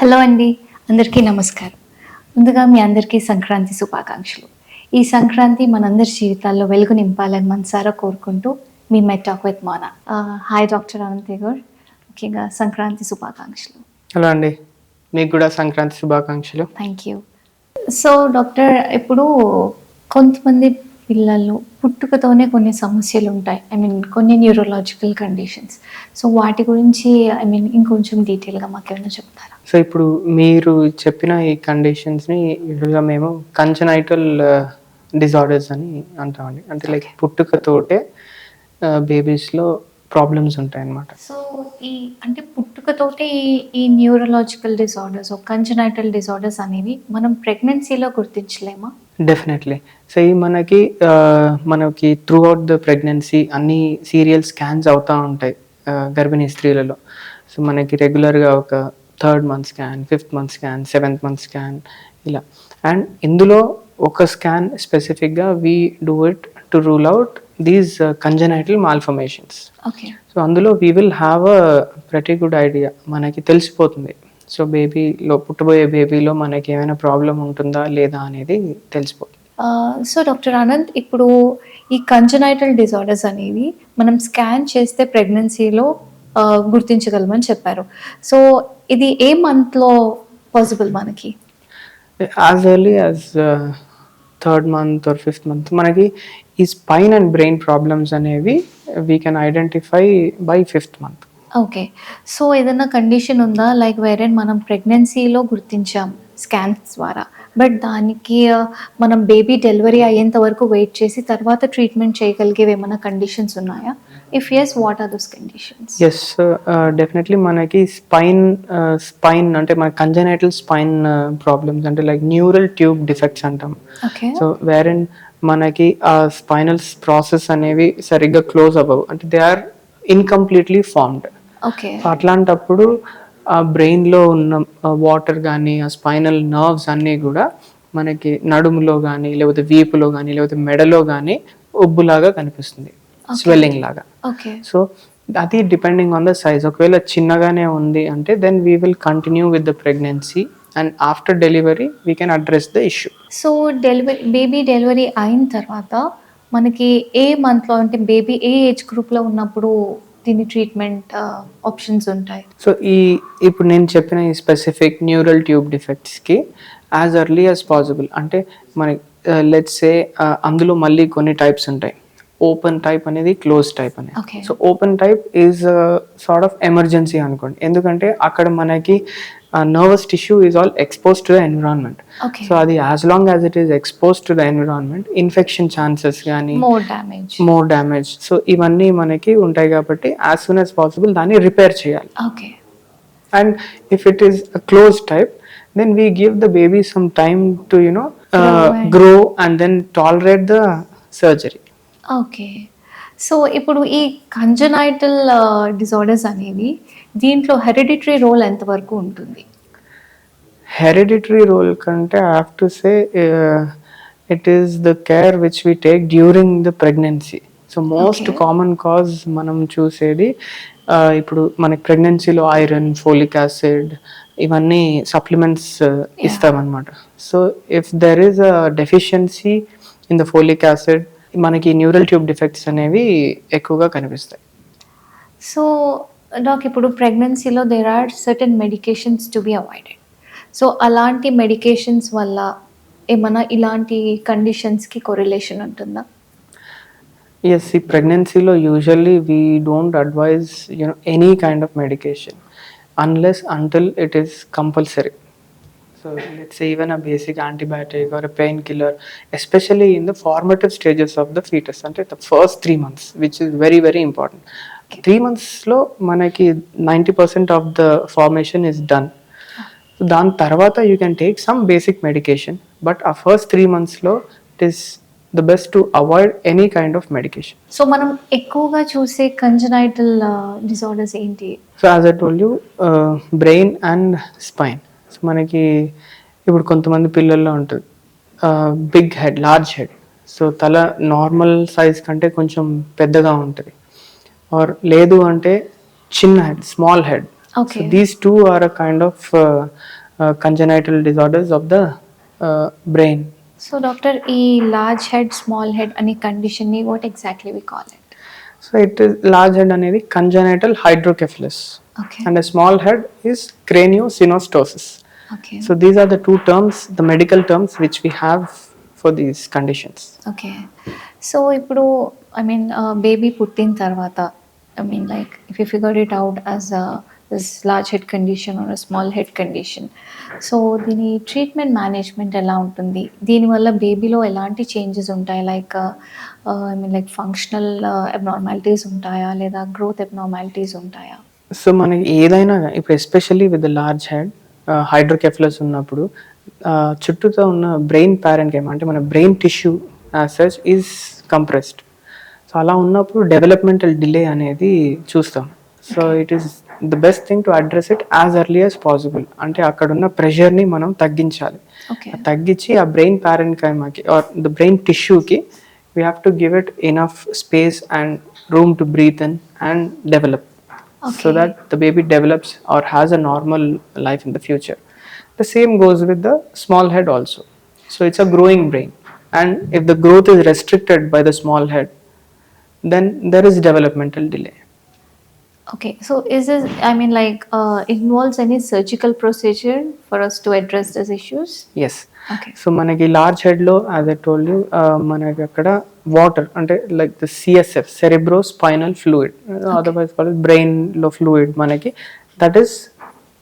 Hello అండి, అందరికీ నమస్కారం. ముందుగా మీ అందరికీ సంక్రాంతి శుభాకాంక్షలు. ఈ సంక్రాంతి మనందరి జీవితాల్లో వెలుగు నింపాలని మనసారా కోరుకుంటూ మీ med talk with Mona. Hi doctor Anant Egor, ముఖ్యంగా సంక్రాంతి శుభాకాంక్షలు. హలో అండి, మీకు కూడా సంక్రాంతి శుభాకాంక్షలు. Thank you. సో డాక్టర్, ఇప్పుడు కొంతమంది పిల్లలు పుట్టుకతోనే కొన్ని సమస్యలు ఉంటాయి. కొన్ని న్యూరోలాజికల్ కండిషన్స్. సో వాటి గురించి ఇంకొంచెం డీటెయిల్గా మాకేమైనా చెప్తారా? సో ఇప్పుడు మీరు చెప్పిన ఈ కండిషన్స్ని యూజువల్గా మేము కంజనైటల్ డిజార్డర్స్ అని అంటామండి. అంటే లైక్ పుట్టుకతోటే బేబీస్లో ప్రాబ్లమ్స్ ఉంటాయి అన్నమాట. సో పుట్టుకతోటే ఈ న్యూరలాజికల్ డిజార్డర్స్, కంజనైటల్ డిజార్డర్స్ అనేవి మనం ప్రెగ్నెన్సీలో గుర్తించలేమా? డెఫినెట్లీ. సో ఈ మనకి త్రూ అవుట్ ద ప్రెగ్నెన్సీ అన్ని సీరియల్ స్కాన్స్ అవుతూ ఉంటాయి గర్భిణీ స్త్రీలలో. సో మనకి రెగ్యులర్గా ఒక 3rd month scan, 5th month scan, 7th month scan ఇలా. అండ్ ఇందులో ఒక స్కాన్ స్పెసిఫిక్గా we do it to rule out these congenital malformations. So అందులో we will have a pretty good idea, మనకి తెలిసిపోతుంది. సో పుట్టబోయే బేబీలో మనకి ఏమైనా ప్రాబ్లం ఉంటుందా లేదా అనేది తెలిసిపోతుంది. సో డాక్టర్ అనంత్, ఇప్పుడు ఈ కంజనైటల్ డిజార్డర్స్ అనేవి మనం స్కాన్ చేస్తే ప్రెగ్నెన్సీలో గుర్తించగలమని చెప్పారు. సో ఇది ఏ మంత్లో పాసిబుల్ మనకి? As early as 3rd month or 5th month మనకి ఈ స్పైన్ అండ్ బ్రెయిన్ ప్రాబ్లమ్స్ అనేవి we can identify by 5th month. Okay. So ఏదైనా కండిషన్ ఉందా, లైక్ వేరే మనం ప్రెగ్నెన్సీలో గుర్తించాం స్కాన్స్ ద్వారా, బట్ దానికి మనం బేబీ డెలివరీ అయ్యేంత వరకు వెయిట్ చేసి తర్వాత ట్రీట్మెంట్ చేయగలిగేవి ఏమైనా కండిషన్స్ ఉన్నాయా? If yes, what are those conditions? Yes, definitely మనకి స్పైన్ అంటే మన కంజనైటల్ స్పైన్ ప్రాబ్లమ్స్ అంటే లైక్ న్యూరల్ ట్యూబ్ డిఫెక్ట్స్ అంటాం. సో వేరెన్ మనకి ఆ స్పైనల్ ప్రాసెస్ అనేవి సరిగ్గా క్లోజ్ అవ్వవు, అంటే దే ఆర్ ఇన్కంప్లీట్లీ ఫార్మ్డ్. అట్లాంటప్పుడు ఆ బ్రెయిన్లో ఉన్న వాటర్ కానీ ఆ స్పైనల్ నర్వ్స్ అన్నీ కూడా మనకి నడుములో కానీ లేకపోతే వీపులో కానీ లేకపోతే మెడలో కానీ ఉబ్బులాగా కనిపిస్తుంది, స్వెల్లింగ్ లాగా. సో అది డిపెండింగ్ ఆన్ ద సైజ్. ఒకవేళ చిన్నగానే ఉంది అంటే then we will continue with the pregnancy and after delivery we can address the issue. So baby delivery అయిన తర్వాత మనకి ఏ మంత్లో, అంటే బేబీ ఏ ఏజ్ గ్రూప్లో ఉన్నప్పుడు దీని ట్రీట్మెంట్ ఆప్షన్స్ ఉంటాయి? సో ఇప్పుడు నేను చెప్పిన ఈ స్పెసిఫిక్ న్యూరల్ ట్యూబ్ డిఫెక్ట్స్కి యాజ్ ఎర్లీ యాజ్ పాసిబుల్, అంటే మనకి లెట్స్ సే అందులో మళ్ళీ కొన్ని టైప్స్ ఉంటాయి. ఓపెన్ టైప్ అనేది, క్లోజ్ టైప్ అనేది. So open type is sort of emergency అనుకోండి, ఎందుకంటే అక్కడ మనకి nervous tissue is all expose to the environment. So అది as long as it is expose to the environment, infection chances కానీ more damage so ఇవన్నీ మనకి ఉంటాయి. కాబట్టి యాజ్ సూన్ యాజ్ పాసిబుల్ దాన్ని రిపేర్ చేయాలి. And if it is a close type, then we give the baby some time to grow and then tolerate the surgery. Okay. So ఇప్పుడు ఈ congenital disorders అనేవి దీంట్లో హెరిడిటరీ రోల్ ఎంతవరకు ఉంటుంది? Hereditary role కంటే I have to say it is the care which we take during the pregnancy. So most common cause మనం చూసేది ఇప్పుడు మనకి ప్రెగ్నెన్సీలో ఐరన్, ఫోలిక్ యాసిడ్ ఇవన్నీ సప్లిమెంట్స్ ఇస్తామన్నమాట. So if there is a deficiency in the folic acid మనకి neural tube defects అనేవి ఎక్కువగా కనిపిస్తాయి. సో డాక్, ఇప్పుడు ప్రెగ్నెన్సీలో there are certain medications to be avoided. So అలాంటి మెడికేషన్స్ వల్ల ఏమైనా ఇలాంటి కండిషన్స్కి కొరిలేషన్ ఉంటుందా? ఎస్, ఈ ప్రెగ్నెన్సీలో usually we don't advise any kind of medication unless until it is compulsory. So let's say even a basic antibiotic or a painkiller, especially in the formative stages of the fetus, ante the first 3 months, which is very very important. 3 months lo manaki 90% of the formation is done. So dan tarvata you can take some basic medication, but a first 3 months lo it is the best to avoid any kind of medication. So మనం ఎక్కువగా చూసే congenital disorders ఏంటి? So as I told you, brain and spine. So మనకి ఇప్పుడు కొంతమంది పిల్లల్లో ఉంటుంది big head, large head. So తల నార్మల్ సైజ్ కంటే కొంచెం పెద్దగా ఉంటుంది, ఆర్ లేదు అంటే చిన్న head, small head. So these two are a kind of congenital disorders of the brain. So doctor ఈ లార్జ్ హెడ్ స్మాల్ హెడ్ అనే కండిషన్ని what exactly we call it? So it is large head అనేది congenital hydrocephalus okay. and a small head is craniosynostosis. Okay. So these are the two terms, the medical terms which we have for these conditions. Okay. So ఇప్పుడు I mean baby పుట్టిన తర్వాత I mean like if you figure it out as this large head condition or small head condition, so దీని treatment management ఎలా ఉంటుంది? దీనివల్ల బేబీలో ఎలాంటి changes ఉంటాయి? Like I mean like functional abnormalities ఉంటాయా లేదా గ్రోత్ అబ్నార్మాలిటీస్ ఉంటాయా? సో మనకి ఏదైనా ఇప్పుడు especially with the large head hydrocephalus ఉన్నప్పుడు చుట్టూతో ఉన్న బ్రెయిన్ ప్యారెంకేమ్ అంటే మన brain tissue as such is compressed. So అలా ఉన్నప్పుడు డెవలప్మెంటల్ డిలే అనేది చూస్తాం. So it is the best thing to address it as early as possible. అంటే అక్కడ ఉన్న ప్రెషర్ని మనం తగ్గించాలి. తగ్గించి ఆ బ్రెయిన్ ప్యారెంకైమాకి ఆర్ ద బ్రెయిన్ టిష్యూకి we have to give it enough space and room to breathe in and develop. So that the baby develops or has a normal life in the future. The same goes with the small head also. So it's a growing brain, and if the growth is restricted by the small head, then there is developmental delay. Okay, so is this, I mean, like, involves any surgical procedure for us to address these issues? Yes. Okay. So manaki large head lo, as I told you, manaki akkada water ante like the CSF, cerebrospinal fluid, otherwise called brain lo fluid manaki, that is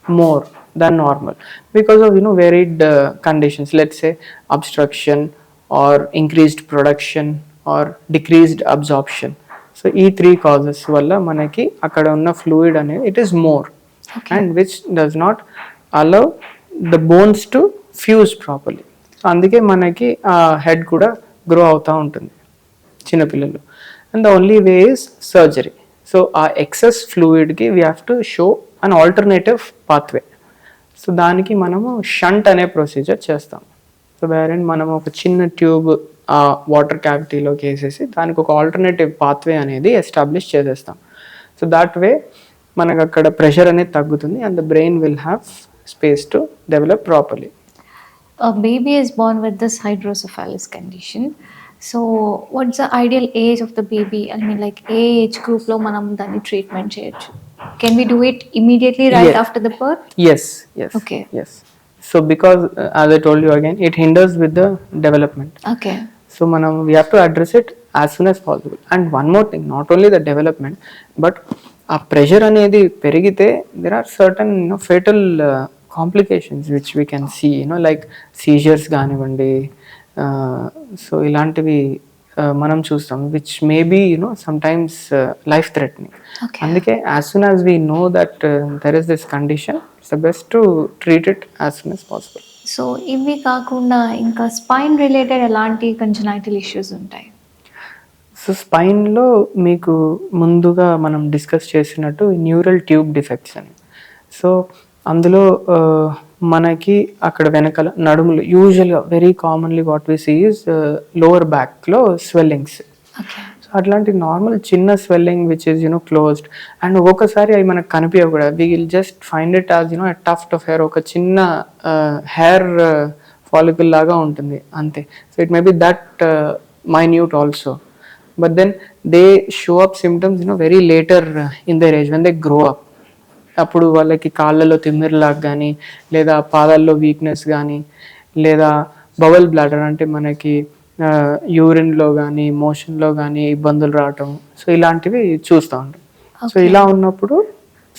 more than normal because of varied conditions. Let's say obstruction or increased production or decreased absorption. So ఈ 3 causes వల్ల మనకి అక్కడ ఉన్న fluid అనేది it is more and which does not allow the bones to fuse properly. So అందుకే మనకి ఆ head కూడా గ్రో అవుతూ ఉంటుంది చిన్నపిల్లలు. And the only way is surgery. So ఆ ఎక్సెస్ ఫ్లూయిడ్కి we have to show an alternative pathway. So దానికి మనము షంట్ అనే ప్రొసీజర్ చేస్తాం. సో వేరే మనం ఒక చిన్న ట్యూబ్ ఆ వాటర్ క్యావిటీలోకి వేసేసి దానికి ఒక ఆల్టర్నేటివ్ పాత్వే అనేది ఎస్టాబ్లిష్ చేసేస్తాం. సో దాట్ వే మనకు అక్కడ ప్రెషర్ అనేది తగ్గుతుంది and the brain will have space to develop properly. A baby is born with this hydrocephalus condition. So what's the ideal age of the baby? I mean, like A age గ్రూప్లో మనం దాన్ని treatment చేయొచ్చు? Can we do it immediately right after the birth? Yes, yes. Okay. Yes. So because as I told you again, it hinders with the development. Okay. So we have to address it as soon as possible. And one more thing, not only the development, but a pressure అనేది పెరిగితే there are certain fatal complications which we can see, like seizures కానివ్వండి. So ఇలాంటివి మనం చూస్తాం which may be sometimes life threatening. అందుకే as soon as we know that there is this condition, it's the best to treat it as soon as possible. So ఇవి కాకుండా ఇంకా spine related ఎలాంటి congenital issues ఉంటాయి? So స్పైన్లో మీకు ముందుగా మనం డిస్కస్ చేసినట్టు న్యూరల్ ట్యూబ్ డిఫెక్ట్స్ అని. సో అందులో మనకి అక్కడ వెనకాల నడుములు యూజువల్గా very commonly what we see is lower బ్యాక్లో స్వెల్లింగ్స్. సో అట్లాంటి నార్మల్ చిన్న swelling which is closed and ఒక్కొక్కసారి అవి మనకు కనిపించవు కూడా. We will just find it as tuft of hair, ఒక చిన్న హెయిర్ ఫాలికల్ లాగా ఉంటుంది అంతే. So it may be that minute also, but then they show up symptoms very later in their age when they grow up. అప్పుడు వాళ్ళకి కాళ్ళలో తిమ్మిరిలాగా కానీ లేదా పాదాల్లో వీక్నెస్ కానీ లేదా బవల్ బ్లాడర్ అంటే మనకి యూరిన్లో కానీ మోషన్లో కానీ ఇబ్బందులు రావటం, సో ఇలాంటివి చూస్తూ ఉంటాం. సో ఇలా ఉన్నప్పుడు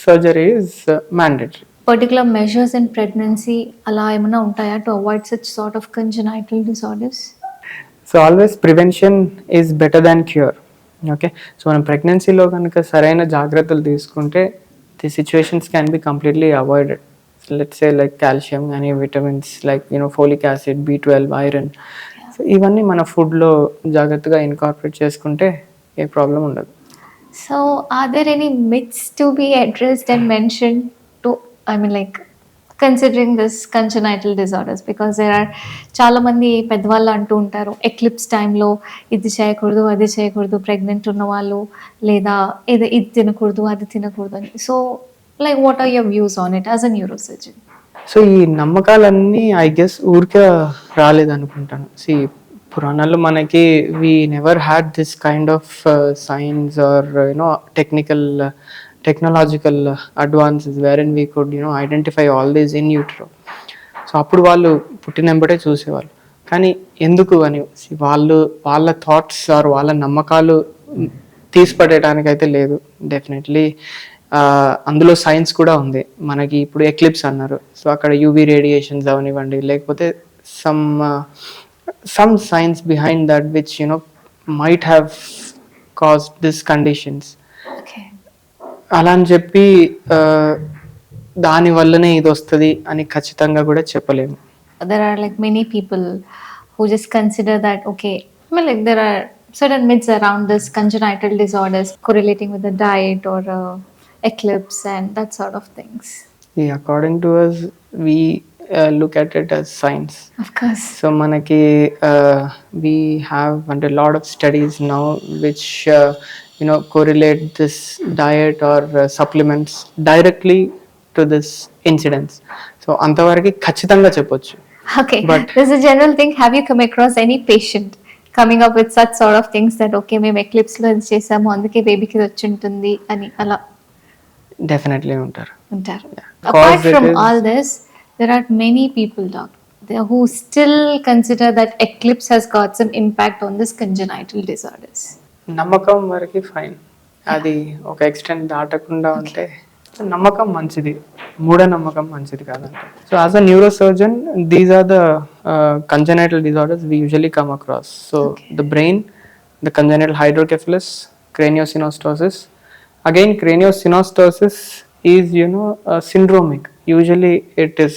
surgery is mandatory. Particular measures in pregnancy అలా ఏమైనా ఉంటాయా to avoid such sort of congenital disorders? So always prevention is better than cure. Okay, so మనం ప్రెగ్నెన్సీలో కనుక సరైన జాగ్రత్తలు తీసుకుంటే the situations can be completely avoided. Let's say like calcium కానీ vitamins like folic acid, B12, iron, so ఇవన్నీ మన ఫుడ్లో జాగ్రత్తగా ఇన్కార్పొరేట్ చేసుకుంటే ఏ ప్రాబ్లం ఉండదు. So are there any myths to B addressed and mentioned to I mean like considering this congenital disorders? Because there are చాలామంది పెద్దవాళ్ళు అంటూ ఉంటారు ఎక్లిప్స్ టైంలో ఇది చేయకూడదు అది చేయకూడదు ప్రెగ్నెంట్ ఉన్న వాళ్ళు, లేదా ఇది తినకూడదు అది తినకూడదు అని. So like what are your views on it as a neurosurgeon? So ఈ నమ్మకాలన్నీ ఐ గెస్ ఊరికే రాలేదనుకుంటాను. పురాణాల్లో మనకి we never had this kind of science or technological advances wear in we could identify all these in utero. So అప్పుడు వాళ్ళు పుట్టినెంబటే చూసేవాళ్ళు. కానీ ఎందుకు అని వాళ్ళ థాట్స్ ఆర్ వాళ్ళ నమ్మకాలు తీసిపడేయడానికైతే లేదు. డెఫినెట్లీ అందులో సైన్స్ కూడా ఉంది. మనకి ఇప్పుడు ఎక్లిప్స్ అన్నారు, సో అక్కడ యూవీ రేడియేషన్స్ అవనివ్వండి, లేకపోతే some science behind that which might have caused this conditions. అలా అని చెప్పి దాని వల్లనే ఇది వస్తుంది అని ఖచ్చితంగా కూడా చెప్పలేము. There are like many people who just consider that, okay, I mean, like there are certain myths around this congenital disorders correlating with the diet or eclipse and that sort of things. Yeah, according to us, we look at it as science. Of course. So manaki we have a lot of studies now which correlate this diet or supplements directly to this incidence. So అంతవరకు ఖచ్చితంగా చెప్పొచ్చు. Okay, but there's a general thing. Have you come across any patient coming up with such sort of things that okay, మేము eclipse లో ఇది చేసాము అందుకే బేబీకి వచ్చి ఉంటుంది అని అలా? డెఫినెట్లీ ఉంటారు. Apart from all this, there are many people who still consider that eclipse has got some impact on this congenital disorders. నమ్మకం వరకు ఫైన్, అది ఒక ఎక్స్టెంట్ దాటకుండా ఉంటే నమ్మకం మంచిది, మూఢనమ్మకం మంచిది కాదంట. So as a neuro surgeon, these are the congenital disorders we usually come across. So the brain, the congenital hydrocephalus, craniosynostosis. Again, craniosynostosis is syndromic. Usually it is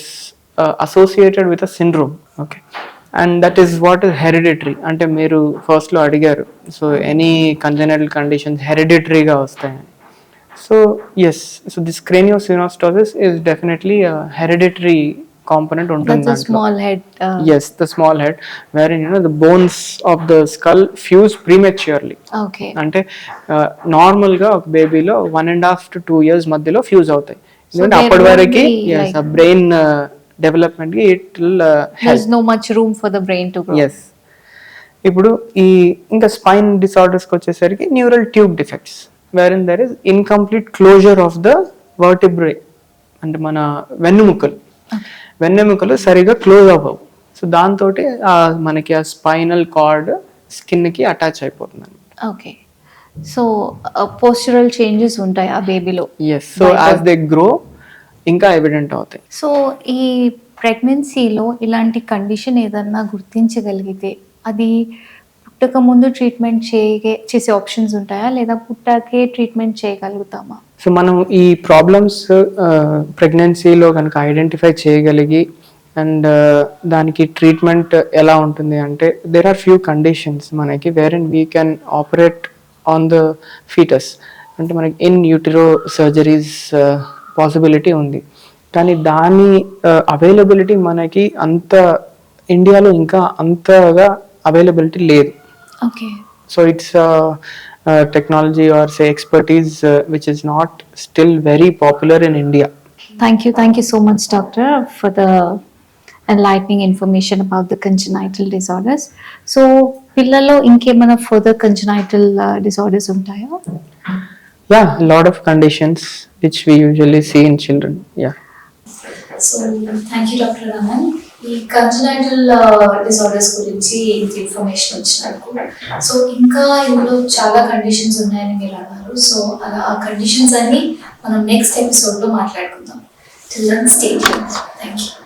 associated with a syndrome. Okay, and that is what is hereditary. అంటే మీరు first లో అడిగారు, so any congenital conditions hereditary గా వస్తాయని. So yes, so this craniosynostosis is definitely a hereditary component ఉంటుంది. That's a small head. Yes, the small head, wherein the bones of the skull fuse prematurely. Okay. అంటే normal గా ఒక బేబీలో 1.5 to 2 years మధ్యలో fuse అవుతాయి. ఎందుకంటే అప్పటి వరకు brain development కి it will there's no much room for the brain to grow. Yes. ఇప్పుడు ఇంకా స్పైన్ డిసార్డర్స్ కి వచ్చేసరికి neural tube defects, wherein there is incomplete closure of the vertebrae. అంటే మన వెన్నెముకలు సరిగా క్లోజ్ అవ్వవు. సో దాంతో మనకి ఆ స్పైనల్ కార్డ్ స్కిన్ కి అటాచ్ అయిపోతుంది. ఓకే, సో పోస్చరల్ చేంజెస్ ఉంటాయి ఆ బేబీలో. Yes, so as they grow ఇంకా ఎవిడెంట్ అవుతాయి. సో ఈ ప్రెగ్నెన్సీలో ఇలాంటి కండిషన్ ఏదన్నా గుర్తించగలిగితే అది పుట్టక ముందు ట్రీట్మెంట్ చేసే ఆప్షన్స్ ఉంటాయా, లేదా పుట్టాకే ట్రీట్మెంట్ చేయగలుగుతామా? సో మనం ఈ ప్రాబ్లమ్స్ ప్రెగ్నెన్సీలో కనుక ఐడెంటిఫై చేయగలిగి అండ్ దానికి ట్రీట్మెంట్ ఎలా ఉంటుంది అంటే, దేర్ ఆర్ ఫ్యూ కండిషన్స్ మనకి where in we can operate on the foetus. అంటే మనకి ఇన్ యూటిరో సర్జరీస్ పాసిబిలిటీ ఉంది, కానీ దాని అవైలబిలిటీ మనకి ఇండియాలో ఇంకా అంతగా అవైలబిలిటీ లేదు. Okay. So it's technology or say expertise which is not still very popular in India. Thank you so much, doctor, for the enlightening information about the congenital disorders. So pillalo inkemana further congenital disorders untaya? Yeah, a lot of conditions which we usually see in children. Yeah. So thank you, Dr. Raman. ఈ congenital disorders గురించి ఇంత information ఇచ్చినందుకు. So ఇంకా ఇందులో చాలా conditions ఉన్నాయని మీరు అన్నారు. సో అలా ఆ కండిషన్స్ అన్ని మనం నెక్స్ట్ ఎపిసోడ్లో మాట్లాడుకుందాం. Till then, stay tuned. Thank you.